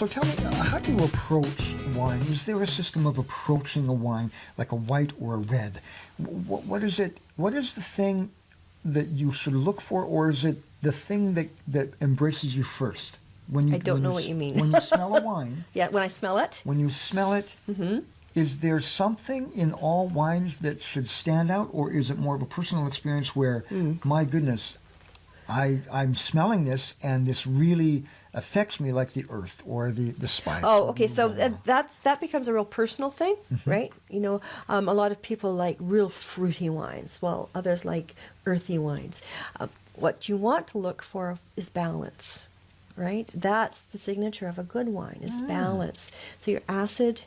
So tell me, how do you approach wine? Is there a system of approaching a wine, like a white or a red? What is it? What is the thing that you should look for, or is it the thing that embraces you first? I don't know what you mean. When you smell a wine. Yeah, when I smell it. When you smell it, is there something in all wines that should stand out, or is it more of a personal experience where, my goodness, I'm smelling this and this really affects me like the earth or the spice? Oh, okay. So that becomes a real personal thing, right? You know, a lot of people like real fruity wines, while others like earthy wines. What you want to look for is balance, right? That's the signature of a good wine, is balance. So your acid,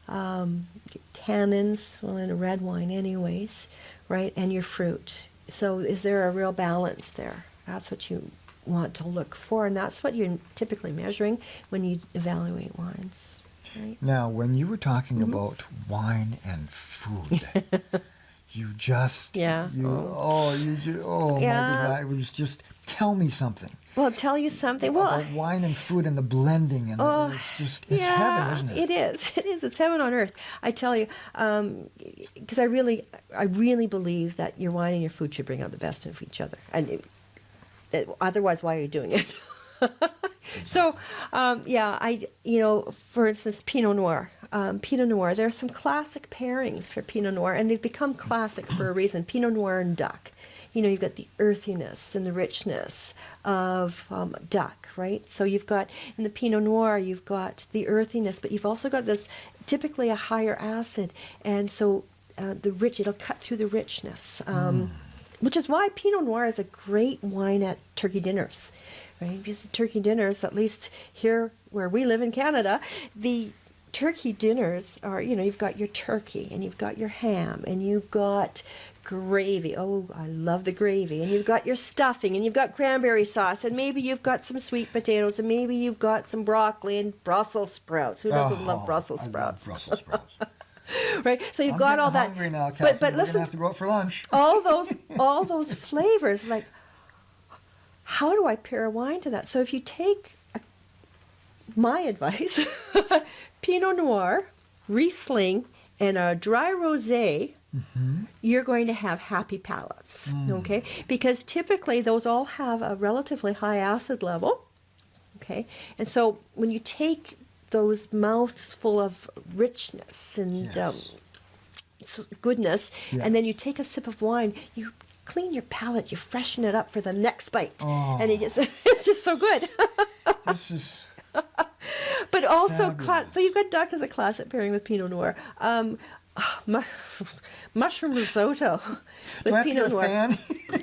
tannins, well, in a red wine anyways, right? And your fruit. So is there a real balance there? That's what you want to look for, and that's what you're typically measuring when you evaluate wines, right? Now, when you were talking about wine and food, you just, Yeah. my goodness, it was just, tell me something. Well, I'll tell you something. Well, about wine and food and the blending, and it's heaven, isn't it? It is. It's heaven on earth. I tell you, because I really believe that your wine and your food should bring out the best of each other, and otherwise, why are you doing it? So, for instance, Pinot Noir. Pinot Noir, there are some classic pairings for Pinot Noir, and they've become classic for a reason. Pinot Noir and duck. You know, you've got the earthiness and the richness of duck, right? So you've got, in the Pinot Noir, you've got the earthiness, but you've also got this, typically a higher acid, and so it'll cut through the richness, which is why Pinot Noir is a great wine at turkey dinners, right? Because turkey dinners, at least here where we live in Canada, the turkey dinners are, you've got your turkey, and you've got your ham, and you've got gravy. Oh, I love the gravy. And you've got your stuffing, and you've got cranberry sauce, and maybe you've got some sweet potatoes, and maybe you've got some broccoli and Brussels sprouts. Who doesn't love Brussels sprouts? I love Brussels sprouts. Right? So you've got all that. Hungry now, Kathy. But We're listen, gonna have to go out for lunch. all those flavors. Like, how do I pair a wine to that? So if you take my advice, Pinot Noir, Riesling, and a dry rosé, you're going to have happy palates, okay? Because typically those all have a relatively high acid level, okay? And so when you take those mouths full of richness and goodness, and then you take a sip of wine, you clean your palate, you freshen it up for the next bite, and it's just so good. This is... But also, so you've got duck as a classic pairing with Pinot Noir. Mushroom risotto with Pinot Noir.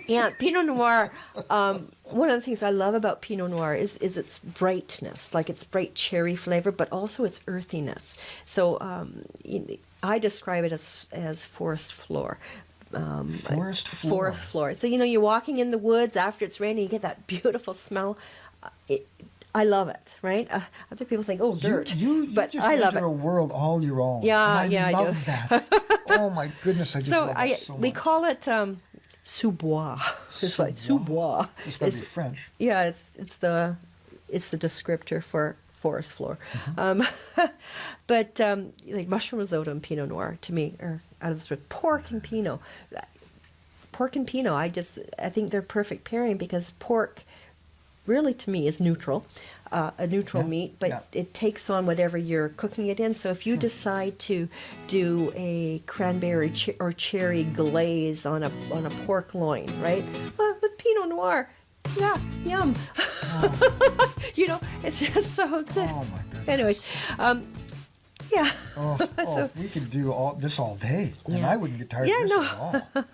Yeah, Pinot Noir. One of the things I love about Pinot Noir is its brightness, like its bright cherry flavor, but also its earthiness. So I describe it as forest floor. Forest floor. Forest floor. So you're walking in the woods after it's raining, you get that beautiful smell. I love it, right? Other people think, oh, dirt. But I love it. A world all your own. Yeah, and I love that. Oh my goodness, I just love it so much. We call it sous-bois. Sous-bois. It's got to be French. Yeah, it's the descriptor for forest floor. But like mushroom risotto and Pinot Noir to me are out of this world. Pork and Pinot. Pork and Pinot. I think they're perfect pairing because pork, really, to me, is neutral, a neutral meat, but it takes on whatever you're cooking it in. So if you decide to do a cranberry or cherry glaze on a pork loin, right? Well, with Pinot Noir, yeah, yum. Oh. It's just so good. Oh my goodness. Anyways, yeah. So, we could do this all day, and I wouldn't get tired of this at all.